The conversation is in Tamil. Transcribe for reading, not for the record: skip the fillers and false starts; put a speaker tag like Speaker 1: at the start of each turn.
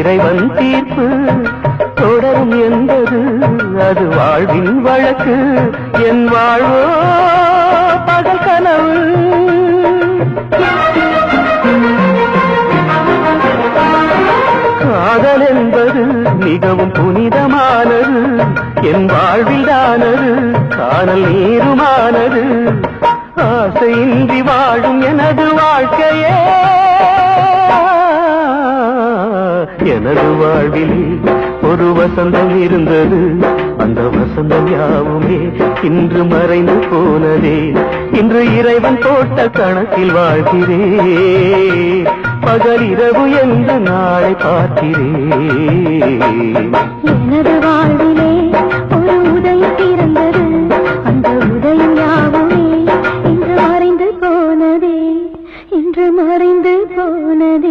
Speaker 1: இறைவன் தீர்ப்பு தொடரும் என்பது அது வாழ்வின் வழக்கு. என் வாழ்வோ பகல் கனவு. காதல் என்பது மிகவும் புனிதமானது. என் வாழ்வில் தானது காணல் நீருமானது. ஆசையின்றி வாழும் எனது வாழ்க்கையே எனது வாழ்வில் ஒரு வசந்தம் இருந்தது. அந்த வசந்தம் யாவுமே இன்று மறைந்து போனதே. இன்று இறைவன் போட்ட கணக்கில் வாழ்கிறேன். பகல் இரவு என்று நாளை பார்க்கிறேன்.
Speaker 2: எனது வாழ்விலே ஒரு உதயம் பிறந்தது. அந்த உதயம் யாவுமே இன்று மறைந்து போனதே. இன்று மறைந்து போனதே.